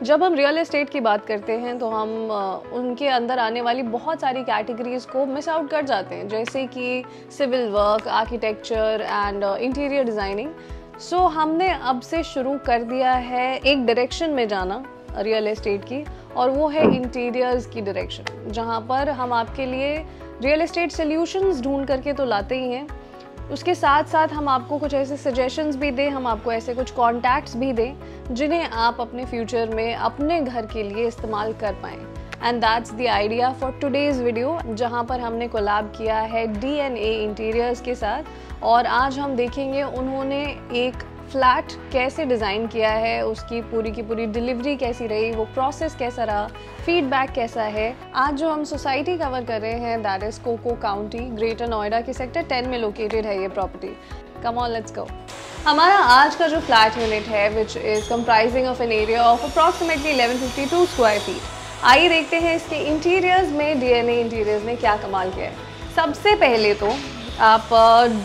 जब हम real estate की बात करते हैं तो हम उनके अंदर आने वाली बहुत सारी कैटेगरीज को मिस आउट कर जाते हैं, जैसे कि civil work, architecture and interior designing. So हमने अब से शुरू कर दिया है एक डायरेक्शन में जाना रियल एस्टेट की, और वो है इंटीरियर्स की डायरेक्शन, जहाँ पर हम आपके लिए रियल एस्टेट सॉल्यूशंस ढूंढ करके तो लाते ही हैं, उसके साथ साथ हम आपको कुछ ऐसे सजेशंस भी दें, हम आपको ऐसे कुछ कॉन्टैक्ट्स भी दें जिन्हें आप अपने फ्यूचर में अपने घर के लिए इस्तेमाल कर पाएँ। And that's the idea for today's video, जहाँ पर हमने कोलैब किया है DNA इंटीरियर्स के साथ, और आज हम देखेंगे उन्होंने एक फ्लैट कैसे डिज़ाइन किया है, उसकी पूरी की पूरी डिलीवरी कैसी रही, वो प्रोसेस कैसा रहा, फीडबैक कैसा है। आज जो हम सोसाइटी कवर कर रहे हैं that is Coco County, Greater Noida के सेक्टर 10 में लोकेटेड है ये property. Come on let's go. हमारा आज का जो फ्लैट यूनिट है which is comprising of an area of approximately 1152 square feet. आइए देखते हैं इसके इंटीरियर्स में DNA इंटीरियर्स ने क्या कमाल किया है। सबसे पहले तो आप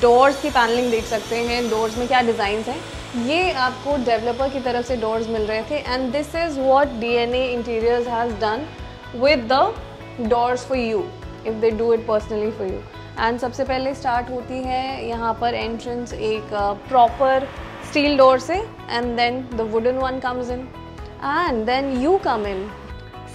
डोर्स की पैनलिंग देख सकते हैं, डोर्स में क्या डिज़ाइंस हैं। ये आपको डेवलपर की तरफ से डोर्स मिल रहे थे, and this is what DNA interiors has done with the doors for you if they do it personally for you. And सबसे पहले स्टार्ट होती है यहाँ पर एंट्रेंस एक प्रॉपर स्टील डोर से, and then the wooden one comes in and then you come in.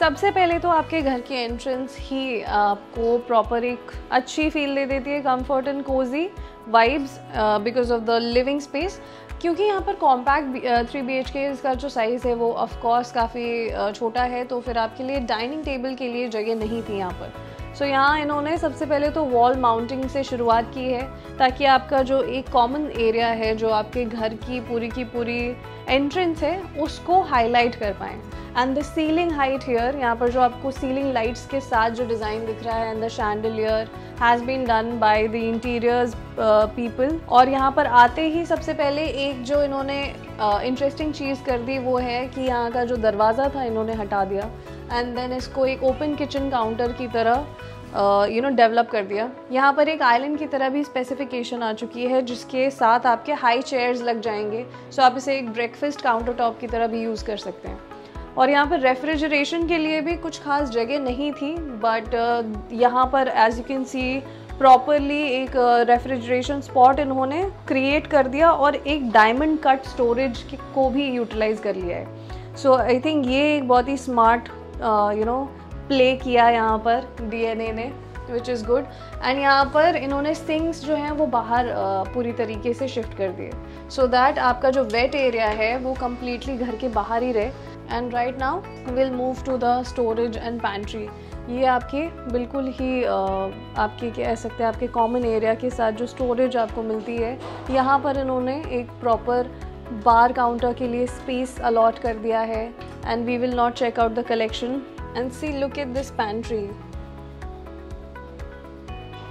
सबसे पहले तो आपके घर की एंट्रेंस ही आपको प्रॉपर एक अच्छी फील दे देती है, comfort and cosy vibes because of the living space. क्योंकि यहाँ पर कॉम्पैक्ट 3 BHK का जो साइज़ है वो ऑफ कोर्स काफ़ी छोटा है, तो फिर आपके लिए डाइनिंग टेबल के लिए जगह नहीं थी यहाँ पर। सो यहाँ इन्होंने सबसे पहले तो वॉल माउंटिंग से शुरुआत की है, ताकि आपका जो एक कॉमन एरिया है, जो आपके घर की पूरी एंट्रेंस है, उसको हाईलाइट कर पाएँ। And the ceiling height here, यहाँ पर जो आपको सीलिंग लाइट्स के साथ जो डिज़ाइन दिख रहा है, and the chandelier has been done by the interiors people. और यहाँ पर आते ही सबसे पहले एक जो इन्होंने इंटरेस्टिंग चीज़ कर दी वो है कि यहाँ का जो दरवाज़ा था इन्होंने हटा दिया, एंड देन इसको एक ओपन किचन काउंटर की तरह डेवलप कर दिया। यहाँ पर एक आइलैंड की तरह भी स्पेसिफिकेशन आ चुकी है, जिसके साथ आपके हाई चेयर्स लग जाएंगे। सो आप इसे एक ब्रेकफास्ट काउंटर टॉप की तरह भी यूज़ कर सकते हैं। और यहाँ पर रेफ्रिजरेशन के लिए भी कुछ खास जगह नहीं थी, बट यहाँ पर as you can see properly एक रेफ्रिजरेशन स्पॉट इन्होंने क्रिएट कर दिया, और एक डायमंड कट स्टोरेज को भी यूटिलाइज़ कर लिया है। सो आई थिंक ये एक बहुत ही स्मार्ट प्ले किया यहाँ पर DNA ने, विच इज़ गुड। एंड यहाँ पर इन्होंने सिंक्स जो हैं वो बाहर पूरी तरीके से शिफ्ट कर दिए, सो दैट आपका जो वेट एरिया है वो कम्प्लीटली घर के बाहर ही रहे। And right now will move to the storage and pantry. ये आपके बिल्कुल ही आपके कह सकते हैं आपके कॉमन एरिया के साथ जो स्टोरेज आपको मिलती है, यहाँ पर इन्होंने एक प्रॉपर बार काउंटर के लिए स्पेस अलॉट कर दिया है। And we will not check out the collection and see look at this pantry,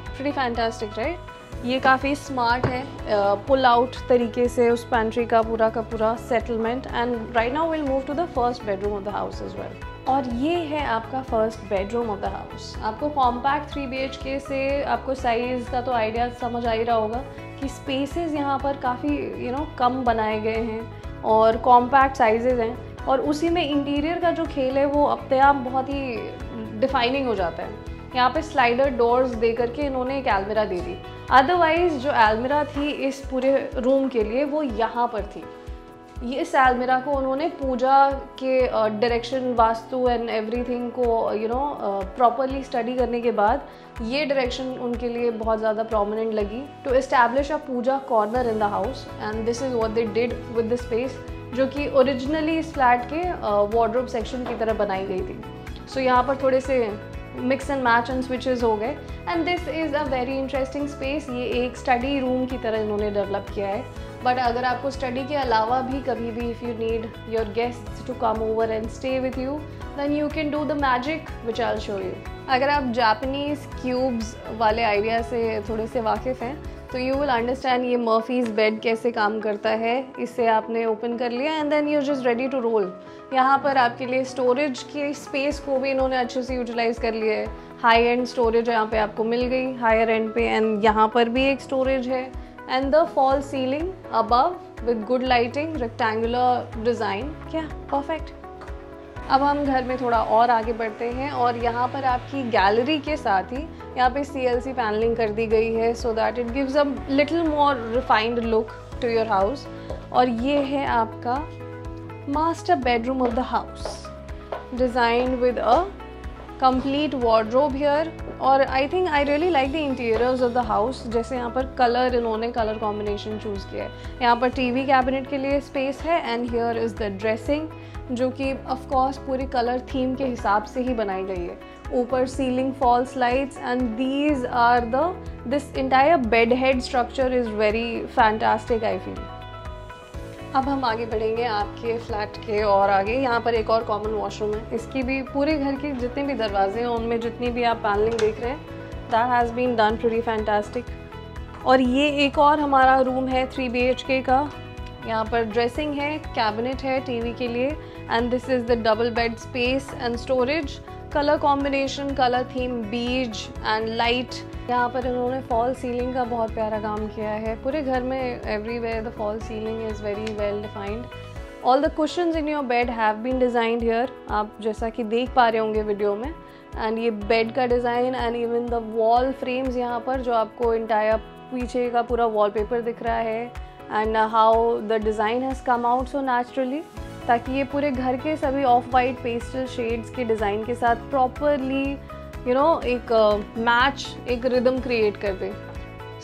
pretty fantastic right. ये काफ़ी स्मार्ट है, पुल आउट तरीके से उस पैंट्री का पूरा settlement. And right now will move to the first bedroom of the house as well. और ये है आपका first bedroom of the house. आपको कॉम्पैक्ट 3 BHK से आपको साइज़ का तो आइडिया समझ आ ही रहा होगा कि स्पेसेस यहाँ पर काफ़ी कम बनाए गए हैं और कॉम्पैक्ट साइजेज़ हैं, और उसी में इंटीरियर का जो खेल है वो अपने आप बहुत ही डिफाइनिंग हो जाता है। यहाँ पे स्लाइडर डोर्स दे करके इन्होंने एक अलमीरा दे दी, अदरवाइज़ जो अलमीरा थी इस पूरे रूम के लिए वो यहाँ पर थी। ये इस अलमीरा को उन्होंने पूजा के डायरेक्शन, वास्तु एंड एवरीथिंग को प्रॉपरली स्टडी करने के बाद ये डायरेक्शन उनके लिए बहुत ज़्यादा प्रोमिनेंट लगी to establish a puja corner in the house. And this is what they did with the space, जो कि ओरिजिनली इस फ्लैट के वार्डरोब सेक्शन की तरह बनाई गई थी। सो यहाँ पर थोड़े से mix and match and switches हो गए, and this is a very interesting space. ये एक स्टडी रूम की तरह इन्होंने डेवलप किया है, बट अगर आपको स्टडी के अलावा भी कभी भी if you need your guests to come over and stay with you, then you can do the magic which I will show you. अगर आप जापानीज़ क्यूब्स वाले आइडिया से थोड़े से वाकिफ़ हैं तो यू विल अंडरस्टैंड ये मर्फीज़ बेड कैसे काम करता है। इसे आपने ओपन कर लिया and then you just ready to roll. यहाँ पर आपके लिए स्टोरेज की स्पेस को भी इन्होंने अच्छे से यूटिलाइज़ कर लिया है। हाई एंड स्टोरेज यहाँ पे आपको मिल गई हायर एंड पे, एंड यहाँ पर भी एक स्टोरेज है, and the fall ceiling above with good lighting, rectangular design. क्या परफेक्ट। अब हम घर में थोड़ा और आगे बढ़ते हैं और यहाँ पर आपकी गैलरी के साथ ही यहाँ पे CLC पैनलिंग कर दी गई है so that it gives a little more refined look to your house. और ये है आपका master bedroom of the house, designed with a complete wardrobe here। और I think I really like the interiors of the house. जैसे यहाँ पर colour, इन्होंने colour combination choose किया है। यहाँ पर TV कैबिनेट के लिए स्पेस है and here is the dressing, जो कि ऑफ कोर्स पूरी कलर थीम के हिसाब से ही बनाई गई है। ऊपर ceiling false lights and these are this entire bed head structure is very fantastic I feel. अब हम आगे बढ़ेंगे आपके फ्लैट के और आगे। यहाँ पर एक और कॉमन वॉशरूम है। इसकी भी पूरे घर के जितने भी दरवाजे हैं उनमें जितनी भी आप पैनलिंग देख रहे हैं, that has been done pretty fantastic. और ये एक और हमारा रूम है 3 BHK का। यहाँ पर ड्रेसिंग है, कैबिनेट है TV के लिए and this is the double bed space and storage. Colour combination, colour theme बीज एंड लाइट। यहाँ पर इन्होंने फॉल सीलिंग का बहुत प्यारा काम किया है। पूरे घर में everywhere the fall ceiling is very well defined. All the cushions in your bed have been designed here, आप जैसा कि देख पा रहे होंगे वीडियो में। एंड ये बेड का design and even the wall frames यहाँ पर, जो आपको इंटायर पीछे का पूरा वॉलपेपर दिख रहा है and how the design has come out so naturally, ताकि ये पूरे घर के सभी ऑफ वाइट पेस्टल शेड्स के डिज़ाइन के साथ प्रॉपरली एक मैच, एक रिदम क्रिएट कर दे।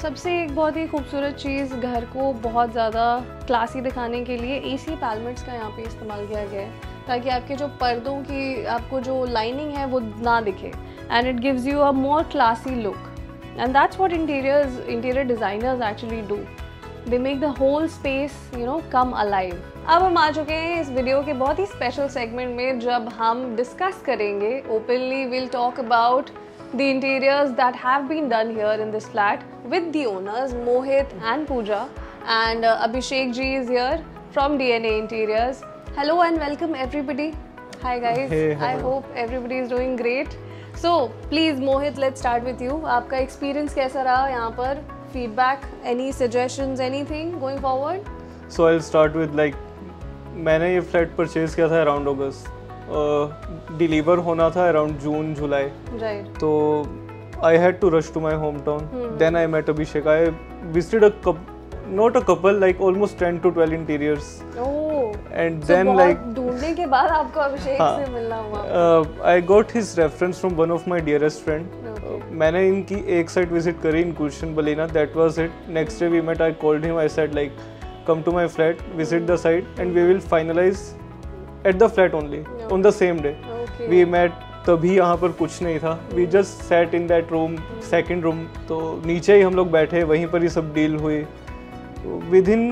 सबसे एक बहुत ही खूबसूरत चीज़, घर को बहुत ज़्यादा क्लासी दिखाने के लिए AC पैलमेट्स का यहाँ पे इस्तेमाल किया गया है, ताकि आपके जो पर्दों की आपको जो लाइनिंग है वो ना दिखे and it gives you a more classy look and that's what interior designers actually do. They make the whole space, come alive। अब हम आ चुके हैं इस वीडियो के बहुत ही स्पेशल सेगमेंट में, जब हम डिस्कस करेंगे openly, we'll talk about the interiors that have been done here in this flat with the owners Mohit and Pooja, and Abhishek ji is here from DNA Interiors। Hello and welcome everybody। Hi guys। Hey, I hope everybody is doing great। So please Mohit, let's start with you। आपका experience कैसा रहा यहाँ पर? Feedback, any suggestions, anything going forward? So I'll start with मैंने ये flat purchase किया था around अगस्त, deliver होना था अराउंड जून जुलाई। Right। तो I had to rush to my home town. Then I met Abhishek. I visited not a couple, almost 10 to 12 interiors। And so then ढूंढने के बाद आपको अभिषेक से मिलना हुआ। I got his reference from one of my dearest friend। मैंने इनकी एक साइट विजिट करी इन गुलशन बलीना, that was it। Next day we met, I called him, I said come to my flat, visit the site and we will finalize at the flat only on the same day। We met, तभी यहाँ पर कुछ नहीं था। We just sat in that room, second room। तो नीचे ही हम लोग बैठे, वहीं पर ही सब डील हुई। Within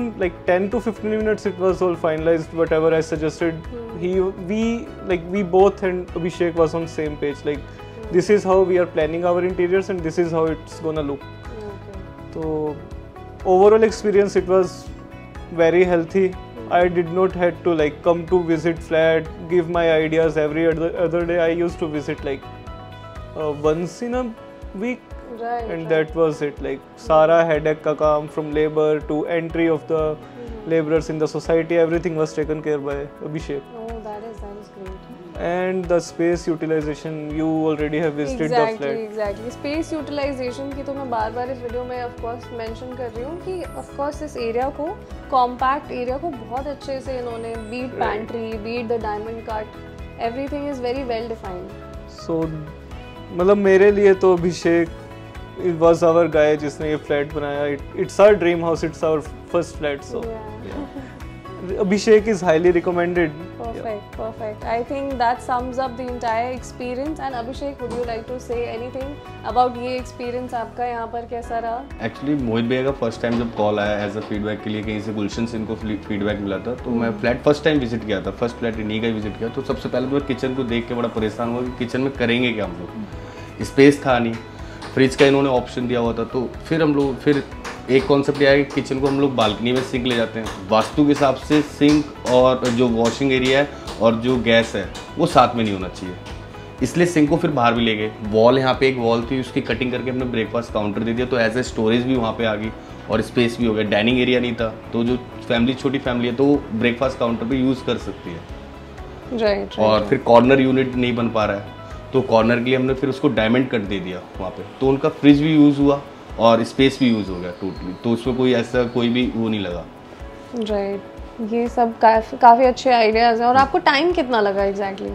10 to 15 minutes it was all finalized, whatever I suggested। we both and Abhishek was on same page, this is how we are planning our interiors and this is how it's gonna look। So overall experience, it was very healthy। I did not had to come to visit flat, give my ideas every other day। I used to visit once in a week। Right, and that was it। सारा headache का काम, from labor to entry of the laborers in the society, everything was taken care by Abhishek। Oh, that is great। And the space utilization, you already have visited the flat। Exactly। Space utilization की तो मैं बार-बार इस video में of course mention कर रही हूँ कि of course इस एरिया को, compact एरिया को बहुत अच्छे से इन्होंने, be it pantry, be it the diamond cut, everything is very well defined। So मेरे लिए तो अभिषेक it was our guy जिसने ये फ्लैट बनाया। It's our dream house, it's our first flat। So Abhishek is highly recommended। Perfect। I think that sums up the entire experience। And Abhishek, would you like to say anything about ये experience आपका यहाँ पर कैसा रहा? Actually मोहित भैया का first time जब call आया एज अ फीडबैक के लिए, कहीं से गुलशन से इनको फीडबैक मिला था, तो मैं फ्लैट फर्स्ट टाइम विजिट किया था, फर्स्ट फ्लैट इन्हीं का ही विजिट किया। तो सबसे पहले तो मैं किचन को देख के बड़ा परेशान हुआ कि किचन में करेंगे क्या हम लोग। स्पेस था नहीं, फ्रिज का इन्होंने ऑप्शन दिया हुआ था। तो फिर एक कॉन्सेप्ट यह है कि किचन को हम लोग बालकनी में सिंक ले जाते हैं। वास्तु के हिसाब से सिंक और जो वॉशिंग एरिया है और जो गैस है वो साथ में नहीं होना चाहिए, इसलिए सिंक को फिर बाहर भी ले गए। वॉल, यहाँ पे एक वॉल थी, उसकी कटिंग करके हमने ब्रेकफास्ट काउंटर दे दिया, तो एज ए स्टोरेज भी वहाँ पे आ गई और स्पेस भी हो गया। डाइनिंग एरिया नहीं था, तो जो छोटी फैमिली है तो वो ब्रेकफास्ट काउंटर पर यूज़ कर सकती है। राइट। और फिर कॉर्नर यूनिट नहीं बन पा रहा है, तो कॉर्नर के लिए हमने फिर उसको डायमंड कट दे दिया वहाँ पे, तो उनका फ्रिज भी यूज़ हुआ और स्पेस भी यूज़ हो गया टोटली, तो उसमें कोई ऐसा कोई भी वो नहीं लगा। राइट, ये सब काफ़ी अच्छे आइडियाज़ हैं। और आपको टाइम कितना लगा एग्जैक्टली?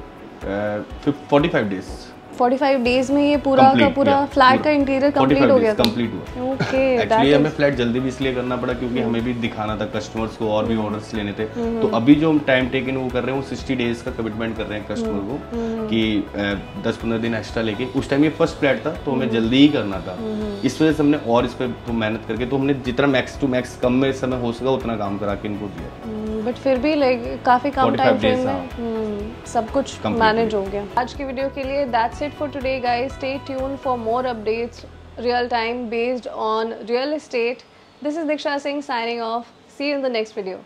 45 डेज। 45 डेज में ये पूरा का पूरा फ्लैट का इंटीरियर कंप्लीट हो गया था? कंप्लीट हुआ। ओके, एक्चुअली हमें फ्लैट जल्दी भी इसलिए करना पड़ा क्योंकि हमें भी दिखाना था कस्टमर्स को और भी ऑर्डर्स लेने थे। तो अभी जो हम टाइम टेकन वो कर रहे हैं वो 60 डेज का कमिटमेंट कर रहे हैं कस्टमर को कि 10-15 दिन एक्स्ट्रा लेके। उस टाइम ये फर्स्ट फ्लैट था तो हमें जल्दी ही करना था, इस वजह से हमने और इस पर तो मेहनत करके तो हमने जितना मैक्स टू मैक्स कम में समय हो सका उतना काम करा के इनको दिया। बट फिर भी लाइक काफ़ी कम टाइम फ्रेम में सब कुछ मैनेज हो गया। आज की वीडियो के लिए that's it for today guys. Stay tune for more updates real time based on real estate. This is Diksha Singh signing off. See you in the next video.